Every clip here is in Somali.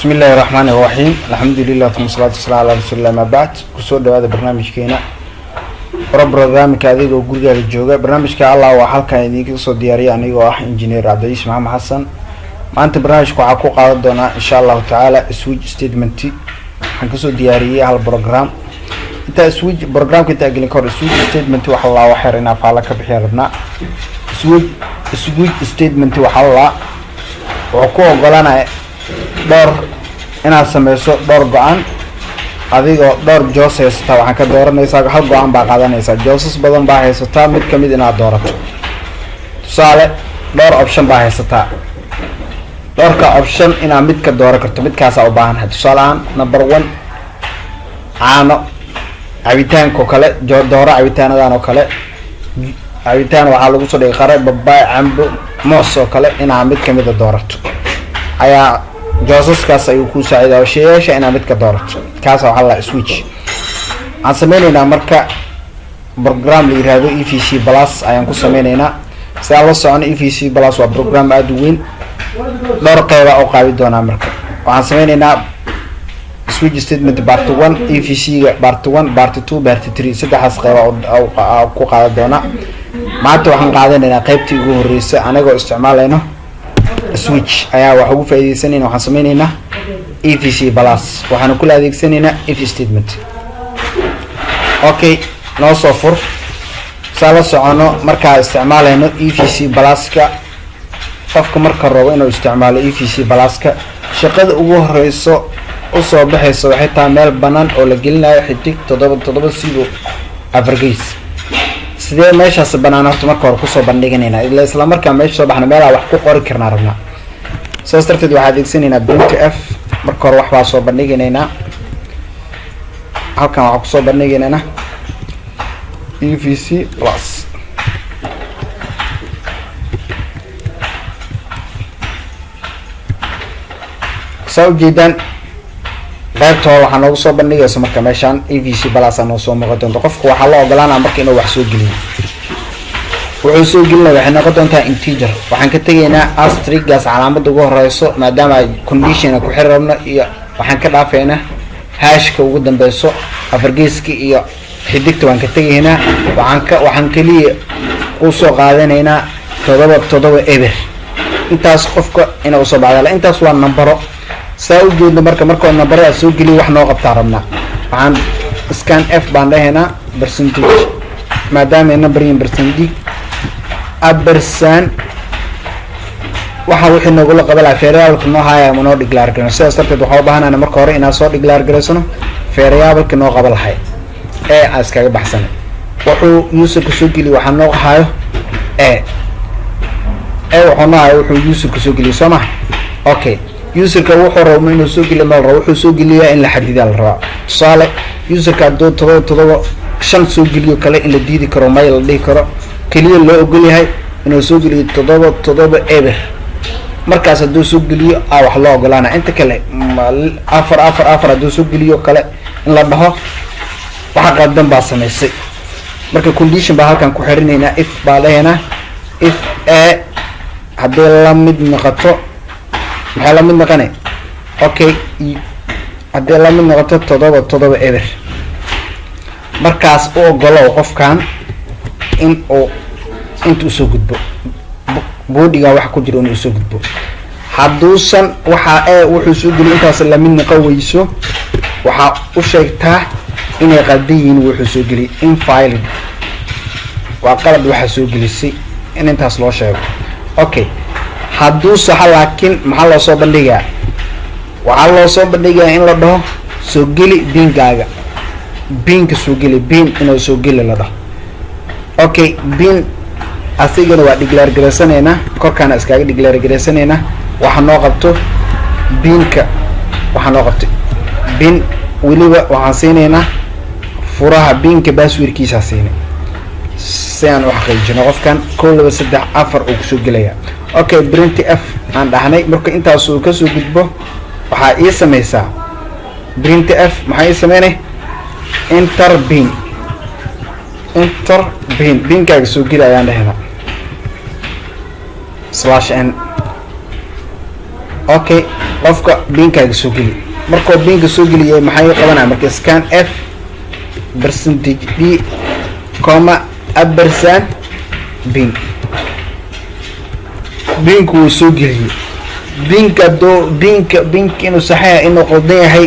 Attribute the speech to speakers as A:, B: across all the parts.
A: بسم الله الرحمن الرحيم الحمد لله ثم الصلاة والسلام على رسول الله ما بعد كسود هذا برنامج كينا برنامج هذا وجود الجوجا برنامج كالله وحلقة يديك صوت دياري يعني واحد إنجنير عبد العزيز محمد حسن ما أنت برنامج كعقوق عرضنا إن شاء الله تعالى سويج ستيتمنتي حنكسود دياري على البرنامج أنت سويج برنامج كنت أجل كور سويج ستيتمنتي وحلا وحرنا فعلك بحيرنا سويج ستيتمنتي وحلا وعقوق قلنا دور inaad sameyso dhowr go'aan adigoo dhowr joos haysta waxaan ka dooranaysaa hal go'aan baa qaadanaysaa joosas badan baa haysataa mid kamid inaad doorato tusaale dhowr option baa haysataa dhowrka option inaad mid ka dooran karto midkaas u baahan tusaale aan number 1 caano cabitaanka kale dooro cabitaanadan oo kale cabitaan waxaa lagu soo dhigay qare babaay cambo moos oo kale inaad mid kamid doorato ayaa جوزس كاس يكون سعيد أو شيء أنا متكدرت كاس أو حلا سويتش عن سميننا مركا برنامج اللي هذا EVC بلاس أيام كل سميننا سألص عن EVC بلاس وبرنامج أدوين دور قيرة أو قابل دونا مركا وعن سميننا سويتش ستيتمنت بارت 1 EVC بارت 1 بارت 2 بارت 3 ستة حس قيرة أو قابل دونا ما توهم قاعدين أنا قيبتي جوه الرئيس أنا جو استعمالينه switch ayaa waxa ugu faa'iideysanayna waxaan sameeynaa EVC plus waxaan ku adeegsanaynaa if statement okay noo soo fur sala socono marka isticmaalayno EVC plus ka qofka marka rabo inuu isticmaalo EVC plus ka shaqada ugu horeyso u soo baxayso waxay tahay meel banaan oo la gelinayo xidig 7 sido average sidee meeshaas banaan horta marka hore ku soo bandhiganayna isla markaa meesha soo baxna meel wax ku qori karnaa rabnaa soo started waxaad adeegsanaynaa printf marka hore wax baa soo bandhiganayna halkan waxa ku soo bandhiganayna EVC plus soo jeedaan qaybta waxaan ugu soo bandhigayso marka meeshan EVC plus aan soo muuqato doonto qofku waxa la ogolaanaa marka inuu wax soo geliyo wuxuu soo gelinayaa waxay noqon doontaa integer waxaan ka tagaynaa asterisk gas calaamada ugu horeyso maadaama ay condition ku xirrabno iyo waxaan ka dhaafaynaa hashka ugu dambeeyso afargeeski iyo xidigta waan ka tagaynaa waxaan kaliya u soo qaadanaynaa 7 eber intaas qofka inuu soo baxdo intaas waa nambaro saa u jeedno marka nambarada soo geliyo wax noo qabtaa rabnaa waxaan scan f baan dhahaynaa percentage maadaama number in percentage abersan waxa wixii nagu la qabala variable noo haya noo declare gareyno sidaas darteed waxa u baahanaa marka hore inaan soo declare gareysano variable noo qabalahay ee askaga baxsan wuxuu user ku soo geliyo waxa noo hayo wuxuu noo hayo wuxuu user ku soo geliyo Soomaa okay user ka wuxuu rabo inuu soo geliyo meel rabo wuxuu soo geliyaa in la xadido la rabo tusaale user ka doo 7 shan soo geliyo kale in la diidi karo ma la dhigi karo kaliya loo ogol yahay inuu soo geliyo 7 eber markaas haduu soo geliyo wax loo ogolaana inta kale 4 haduu soo geliyo kale in la dhaho waxa qadan baa sameysay marka condition baa halkan ku xirinaynaa if baa leeyna if hadii la mid noqoto maxaa la mid noqonay okay hadii la mid noqoto 7 eber markaas oo ogolow qofkan in uu intuu soo gudbo boodiga wax ku jiro inuu soo gudbo haduusan waxa wuxuu soo geliyo intaas la mid noqowayso waxa u sheegtaa inay qadiin wuxuu soo geliyo invalid waa qalad waxa soo gelisay in intaas loo sheego okay hadduu sax laakiin maxaa loo soo bandhigaa waxaa loo soo bandhigaa in la dhaho soo geli bingaaga binka soo geli bin inuu soo geli la dhaho okay bin asigana waa declare gareysanayna korkaana iskaga declare gareysanayna waxa noo qabto binka waxa noo qabtay bin waliba waxaan siinayna furaha binka passwordkiisa siinay si aan wax qeybino qofkan 1 2 3 4 uu soo gelaya okay printf aan dhahnay marka intaas uu ka soo gudbo waxa ii sameysaa printf maxay ii sameynay enter binkaaga soo geli ayaan dhahnaa /n okay qofka binkaaga soo geli markuu binka soo geliyay maxay qabanaa marka scan f percentage d comma ampersand bin binku wuu soo geliyay binka inuu saxaya inuu qaldan yahay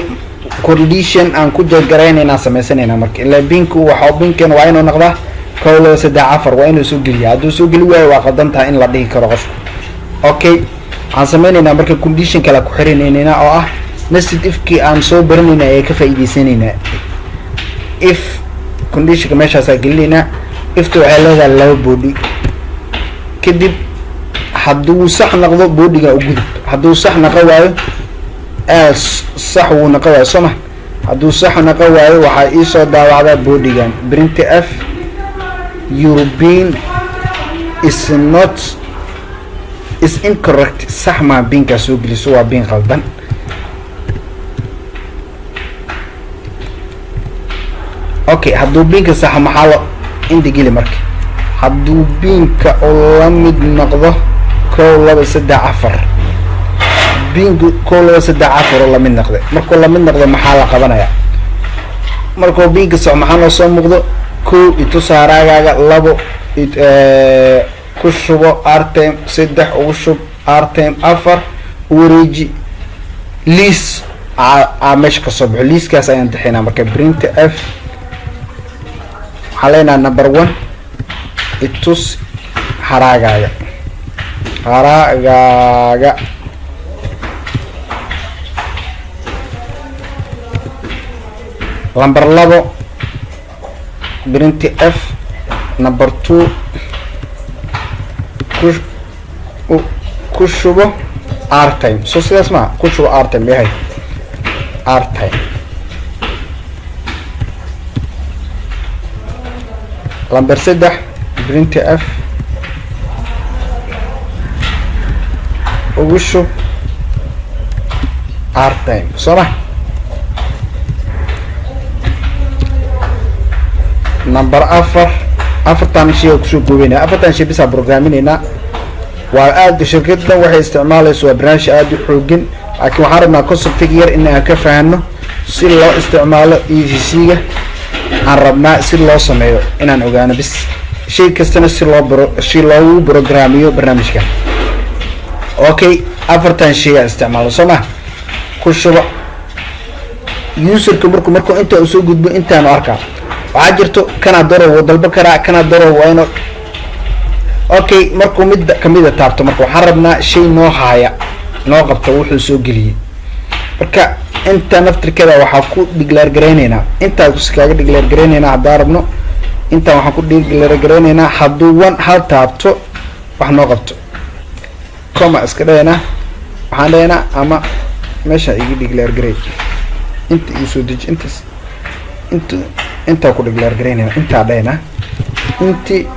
A: condition aan ku jargaraynayna samaysanayna marka ilaa binku waxa binkan waa inuu noqdaa kow laba saddex afar waa inuu soo geliyaa hadduu soo geli waayo waa qaldan tahay in la dhihi karo qofka okay waxaan sameynaynaa marka condition kale ku xirinaynaa oo ah nested ifkii aan soo baranayna ee ka faa'iideysanaynaa if conditionka meeshaasaa gelinaynaa ifta waxay leedahay laba body kadib hadduu sax noqdo boodiga u gudub hadduu sax noqon waayo sax wuu noqon waayo soo ma hadduu sax noqon waayo waxaa iisoo daawacdaa boodigan print f European is incorrect sax maa binkaa soo geliso waa bin qaldan okay hadduu binka sax maxaa lo inta geli marka hadduu binka oo la mid noqdo kow laba saddex afar binka kow laba saddex afar oo lamid noqday markuu lamid noqdo maxaa la qabanaya markuu binka sax maxaa loo soo muuqdo kow itusaaraagaaga labo ku shubo artem saddex ugu shub artem afar wareeji liis meesha kasoo baxo liiskaas ayaan dixinaa marka print f waxaa leenaha number 1 itus haraagaaga number 2 print f number 2 ku shubo artime so sidaas ma ku shubo artime yahay artime number 3 print f ugu shub artime so ma number 4 afartan shay ku soo goobina afartan shay bisa programinayna waa aad shirkadda waxay isticmaalayso waa branch aad u xooggan laakiin waxaan rabnaa concept yar in aan ka fahanno si loo isticmaalo EVC-ga aan rabnaa si loo sameeyo inaan ogaano bis shay kastana si loogu programmiyo barnaamijka okay afartan shay aan isticmaalo soma ku shuba userka markuu inta uu soo gudbo intaan arkaa waxaa jirto kana daro dalba karaa kana daro waa inuu okay markuu mid kamida taabto marka waxaan rabnaa shay noo haaya noo qabto wuxuu soo geliyay marka inta naftirkeeda waxaa ku declare gareynaynaa inta iskaga declare gareynaynaa haddaan rabno inta waxaan ku declare gareynaynaa hadduu hal taabto wax noo qabto comma iska dhayna waxaan dhaynaa ama meesha iga declare garey inta ii soo deji inta ku declare gareynaa inta dhayna inti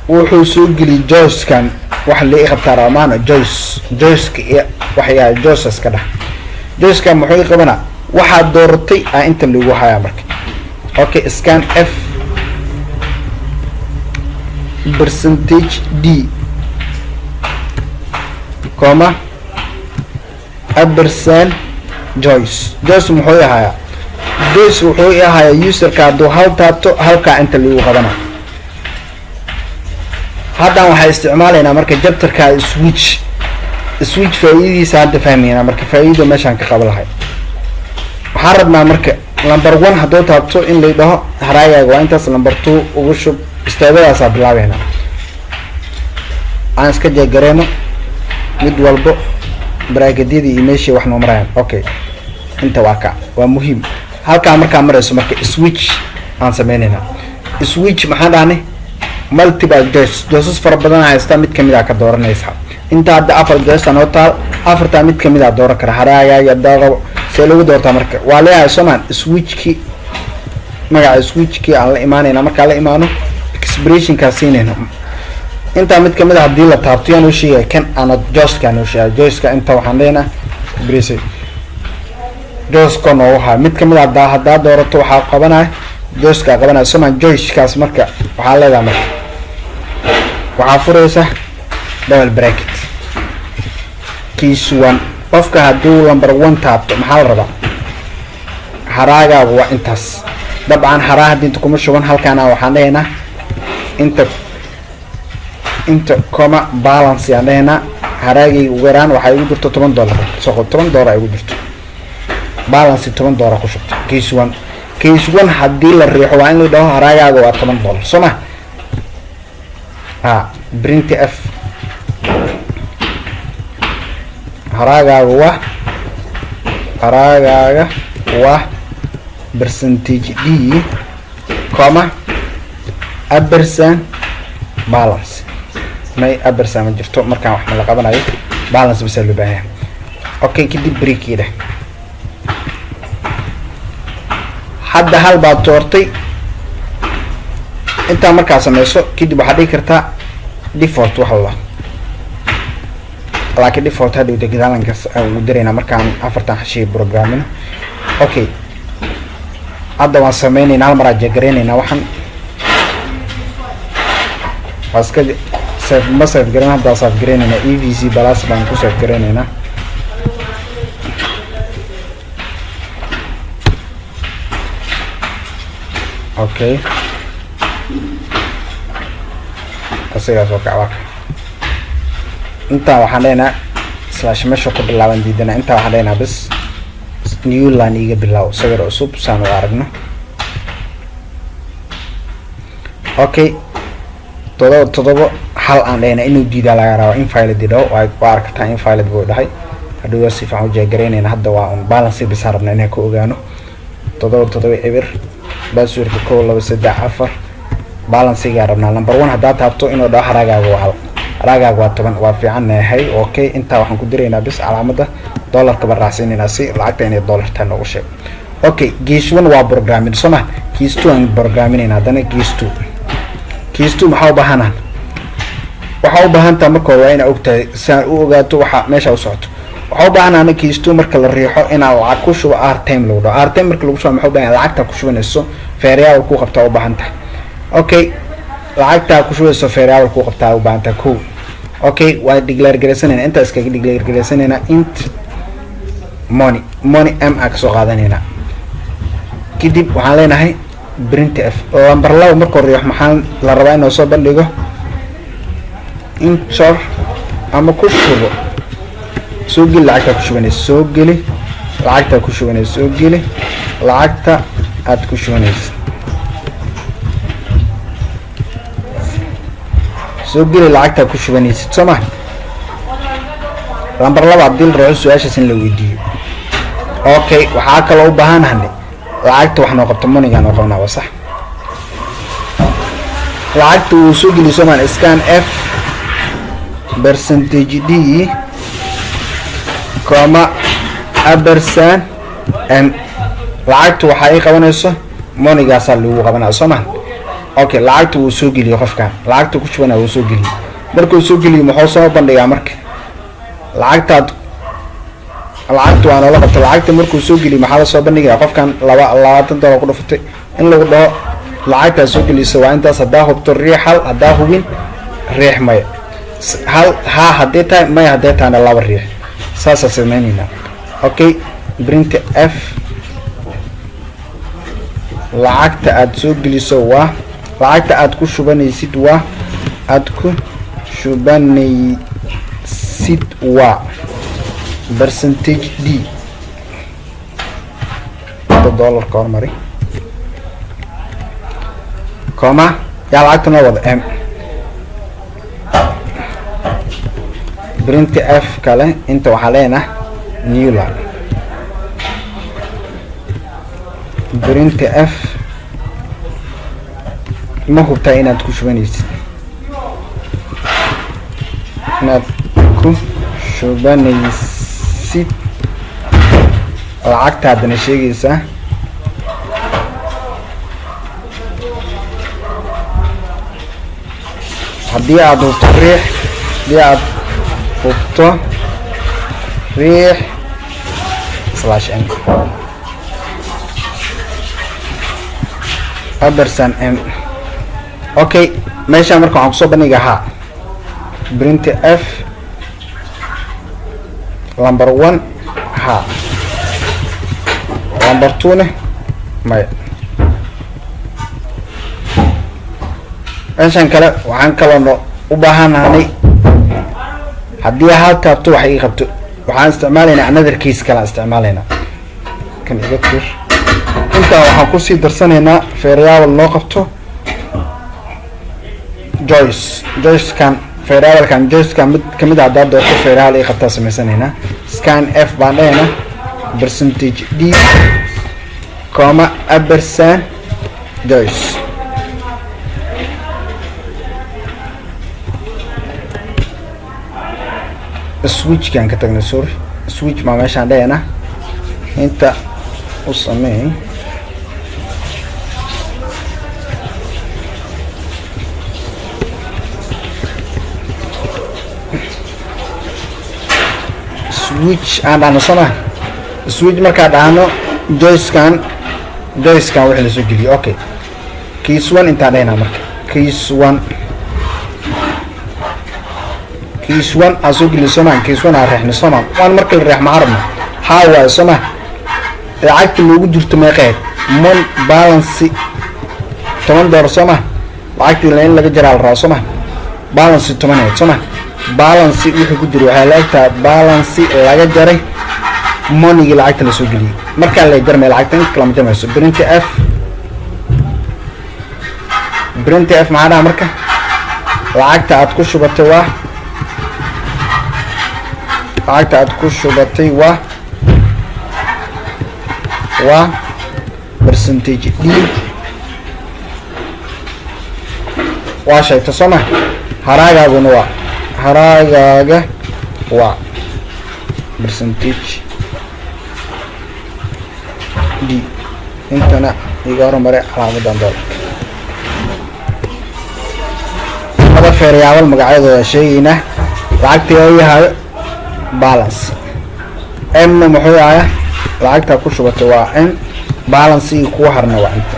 A: wuxuu soo geliyay joyskan wax la qabtaa ramaana joyska waxyaa joysas ka dhax joyskan muxuu qabanaa waxaa dooratay inta lagu hayaa marka okay scan f percentage d comma ampersand joyce muxuu yahay joyce wuxuu yahay userka hadduu hal taabto halkaa inta lagu qabana haddaan waxaa isticmaalaynaa marka jabtarka switch faa'iidadiisa hadda fahmaynaa marka faa'iido meeshaan ka qaba lahay waxaan rabnaa marka number 1 hadduu taabto in la dhaho haraagaaga waa intaas number 2 ugu shub istaadadaasaa bilaabeynaa aan iska jeegareeno mid walbo baraagedyadii iyo meeshii wax noo marayaan okay inta waa muhiim halkaa markaa marayso marka switch aan sameynaynaa switch maxaan dhahnay multiple joyces fara badan haysta mid kamid ah ka dooranaysa inta hadda afar joyce aan taal afarta mid kamid ah dooran kara haraagaaga daaqo see lagu doortaa marka waa leeyahay soman switchki magaca switchki aan la imaanayna markaa la imaano expression ka siinayna inta mid kamid ah hadii la taabto yaan u sheegay kan ana joyce-ka inta waxaan leenahay expression joyce-ka noo waxa mid kamid ah hadda doorato waxa qabanay joyce-ka qabanay soman joyce-kaas marka waxaa leedahay marka waxaa furaysa double bracket case 1 qofka hadduu number 1 taabto maxaa la rabaa haraagaagu waa intaas dabcan haraa haddii inta kuma shuban halkaana waxaan dhahaynaa inta comma balance aan dhahaynaa haraagay ugu yaraan waxay ugu jirto $10 soo $10 ay ugu jirto balance $10 ku shubto case 1 haddii la riixo waa in la dhaho haraagaaga waa $10 soo ma printf haraagaaga waa percentage d comma ampersand balance may ampersand ma jirto markaan wax ma la qabanayo balance bas loo baahan okay kadib breakida hadda hal baad doortay inta markaa sameyso kadib waxaad dhigi kartaa default wax la laakiin default hadda uu degdaalanka ugu dareena markaan afartan shay programming okay hadda waan sameynayna hal mar aan jeegareynayna waxaan aska save gareyn hadda save gareynayna evc balance baan ku save gareynayna okay asigaas oo kacwa inta waxaan leenahay slash meesha ku bilaaban diidana inta waxaan leenahay bas new line iga bilaaw sawir cusub saan u aragno okay todoba hal aan leenahay inuu diidaa laga rabo in file dido waa aragtaa in file buu dhahay haduu si fiican u jeegareynayna hadda waa on balance bis rabna inaan ku ogaano todoba eber passwordka 224 balance ga rabna number 1 hadaa taabto inuu dhaho haraagaaga waa haraagaaga waa 10 waa fiican yahay okay inta waxaan ku direynaa bis calaamada dollarka baraasinayna si lacagta inay dollar tan ugu sheeg okay case 1 waa programming soma case 2 aan programming hadana case 2 maxaa u baahanaa waxa u baahan tahay marka waa inaad ogtahay saan u ogaato waxa meesha u socoto waxa u baahanaa case 2 marka la riixo inaad lacag ku shubo r-time lagu dhaho r-time marka lagu shubo maxaa u baahan lacagta ku shubanayso variable ku qabtaa u baahan tahay okay lacagta ku shubayso variable ku qabtaa u baahan tahay okay waa declare gareysanayna inta iska declare gareysanayna int money m a soo qaadanayna kadib waxaan leenahay printf number 2 marka riix maxaan la rabaa inuu soo bandhigo inter ama ku shubo soo geli lacagta ku shubanayso soo geli lacagta ku shubanayso soo geli lacagta aad ku shubanayso soo geli lacagta ku shubanayso soma number 2 hadii la raaco su'aashaas in la weydiiyo okay waxa kale u baahanahay lacagta wax noo qabto moneyga noo qabnaa waa sax lacagta uu soo geli somaan scan f percentage d comma ampersand n lacagta waxa ay qabanayso moneyga sal lagu qabanaa somaan okay lacagta uu soo geliyo qofkan lacagta ku shubana uu soo geliyo markuu soo geliyo maxuu soo bandhigaa marka lacagta waa la qabto lacagta markuu soo geliyo maxaa la soo bandhigaa qofkan $20 ku dhuftay in lagu dhaho lacagta soo geliso waa intaas hadaa hubto riix hal hadaa hubin riix may hal hadee tahay may hadee taana laba riix saas sameeynayna okay printf lacagta aad soo geliso waa lacagta aad ku shubanaysid waa percentage d $1 hormari comma yaa lacagta noo wada m printf kale inta waxaa leenahay new line printf ma hubtaa inaad ku shubanaysid lacagta haddana sheegaysaa haddii aad hubto riix /m ampersand m okay meesha marka waxaan kusoo bandhigaa printf number 1 ha number 2 ne may meeshan kale waxaan kaloo u baahanahay haddii hal taabto wax ii qabto waxaan isticmaalaynaa another case kala isticmaalaynaa kan iga tir intaa waxaan ku sii darsanaynaa variable loo qabto Joyce kan variable kan Joyce kan mid kamid ah dad oo variable ay qabtaa sameysanaynaa scan f baan dhahaynaa percentage d comma ampersand Joyce switch kan ka tagna sorry switch ma meeshaan dhahaynaa inta u sameey switch and anasana switch marka dhaano Joyce kan wixii la soo geliyo okay case 1 inta dhahaynaa marka case 1 asoo geliyo somaan case 1 reexna somaan waan marka la reex ma aragno hawa somaan lacagta loogu jirto meeqeed mon balance $10 somaan lacagta in laga jaraa la raaso somaan balance 10 somaan balance wixii ku jiro waxa la egtaa balance laga jaray money lacagta la soo geliyay marka la jarmay lacagta in kala majamayso print f macna marka lacagta aad ku shubatay waa percentage d waa shayta soma haragaaguna waa percentage d intana iga hormare calaamadan dool hada variable magacyadooda sheegayna lacagta oo yahay balance m muxuu yahay lacagta ku shubato waa n balance ku harna waa inta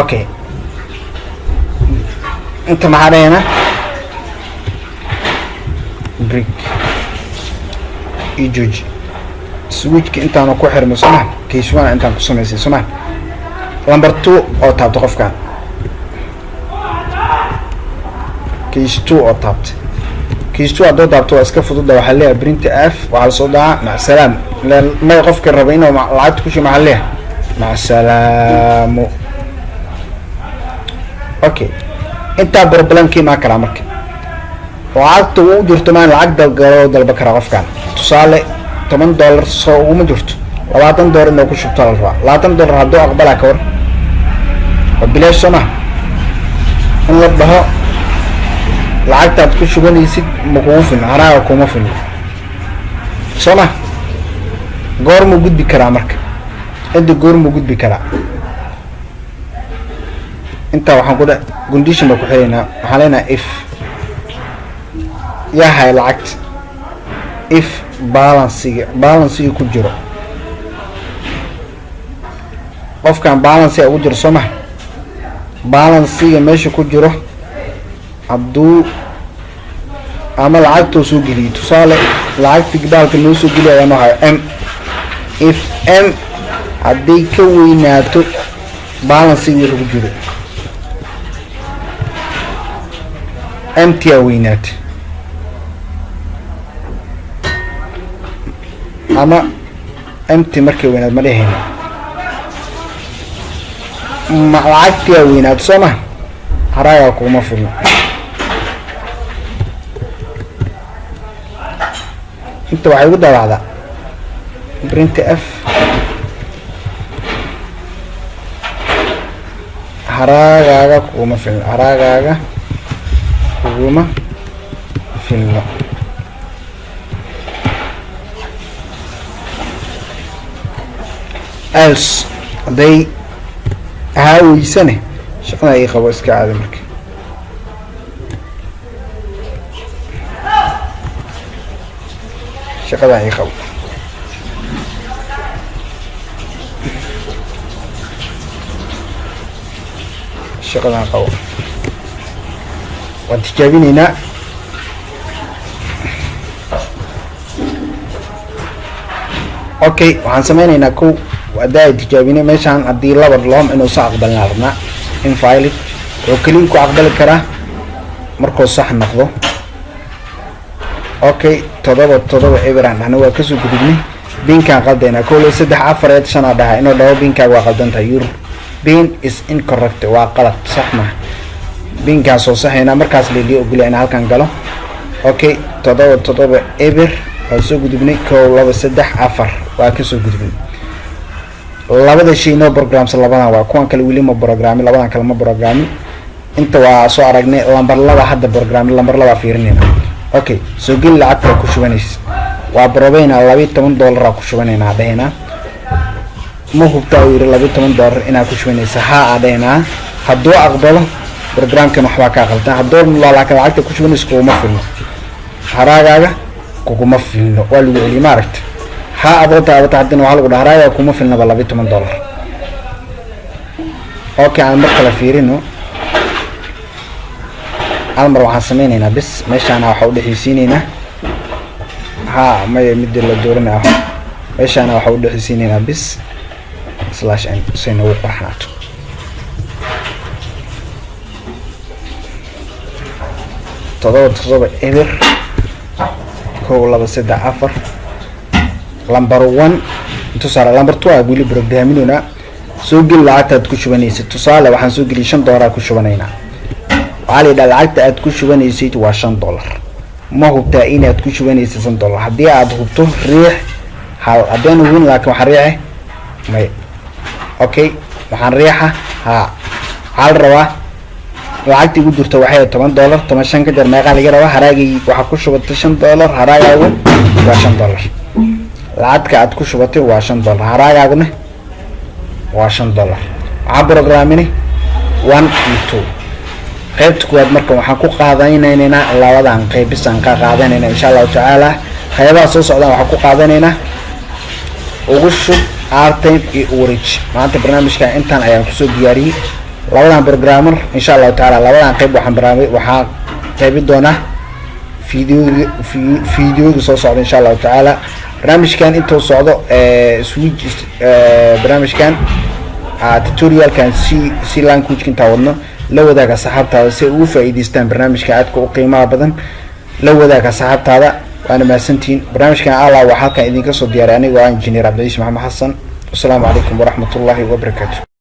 A: okay inta maxaadayna break ijuji switch ka intaanu ku xirmo soma case 1 intaan ku sameysay soma number 2 oo taabto qofka case 2 oo taabto case 2 adoo taabto waa iska fudud waxa leeyahay print f waxa soo daa ma salaam ma qofka raba inuu lacagta ku shima leeyahay ma salaamu okay inta problemkii ma kala marka lacagta uu jirto ma lacag dalba kara qofkan tusaale $10 soo uma jirto $20 inuu ku shubto la rabaa $20 hadduu aqbala ka war bilash sama in la dhaho lacagta aad ku shubanaysid ma kugu filna haraaga kuma filna sama goor mu gudbi karaa marka inta waxaan ku dhahay condition ba ku xireenaa waxaan leenahay if yahay lacagta if balance ku jiro qofkan balance ugu jiro soma balance meesha ku jiro hadduu ama lacagta soo geliyo tusaale lacagta gidaalka noo soo geliyo ayaan wahay m if m haddii ka weynaato balance wixii ku jiro empty weynaat ama empty markay weynaad ma dhehayna lacagtii weynaad soo ma haraaga kuma filno inta waxay ugu daawacdaa print f haragaaga kuma filno else hadday haaweysane shaqada ay qabo iska caadi marka shaqada ay qabo shaqadan qabo waan tijaabinaynaa okay waxaan sameynaynaa kow wadaa tijaabinay meeshaan haddii laba loom inuu sax aqbalna rabnaa invalid wuxuu kaliya ku aqbali karaa markuu sax noqdo okay todoba eberan ana waa kasoo gudubnay binkaan qaldayna kooley 3 4 5 dhaha inuu dhawo binkaaga waa qaldantahay your bin is incorrect waa qalad sax ma binkaas oo saxayna markaas leeyo ogolay in halkan galo okay todoba eber waa soo gudubnay 1 2 3 4 waa kasoo gudubnay labada shay no programs labadan waa kuwan kale wili ma program labadan kale ma program inta waa soo aragnay lambar laba hadda program lambar laba fiirinayna okay soo gal lacagta ku shubanaysa waa probayna $12 ku shubanayna dhahayna ma hubtaa yiri $12 ina ku shubanaysa ha adayna hadduu aqbalo programkan waxba ka qaldan hadduu lacagta ku shubanaysa kuma filno haragaaga kuma filno waa lagu celi maaragta ha abota hadana waxa lagu dhaaraya kuma filna $12 okay aan marka la fiirino almar waxaan sameynaynaa bis meeshaan waxa u dhaxaysiinaynaa ha ma mid la dooranaa meeshaan waxa u dhaxaysiinaynaa bis /n sayna u qorxaato todoba eber 1 2 3 4 lambar 1 tusaale lambar 2 wili programinuna soo gal lacagta ku shubanaysa tusaale waxaan soo geliyay $5 ku shubanaynaa علي دلعت أتكشفني سيت $1 ما هو تأين أتكشفني $1 هدي أدخبته ريح حال أدين وين لكن حريعه ما أوكي وحنريحه ها حال روا لعت يقول دور توحيد $8 تمشان كده ما قال يجرا هراجي وحكشفت $1 هراجي أول $1 لعت كأتكشفته $1 هراجي أقوله $1 عبر برنامجي 1 2 qaybta kuwaad marka waxaan ku qaadanaynaa labadan qaybisan ka qaadanayna insha Allah taala qaybaha soo socdaan waxaan ku qaadanaynaa ugu shub artime iyo origin maanta barnaamijka intaan ayaan ku soo diyaariyay labadan programmer insha Allah taala labadan qayb waxaan qaybi doonaa fiidiyooda soo socda insha Allah taala barnaamijkan intuu socdo switch barnaamijkan tutorialkan si language inta wadno la wadaaga saxaabtaada si uu faa'iideystaan barnaamijka aadka u qiimaha badan la wadaaga saxaabtaada waana maasantiin barnaamijkan Allah waxa halkan idinka soo diyaariyay aniga waa injineer Cabdi Maxamed Xasan. Assalaamu calaykum wa rahmatullaahi wa barakaatuh.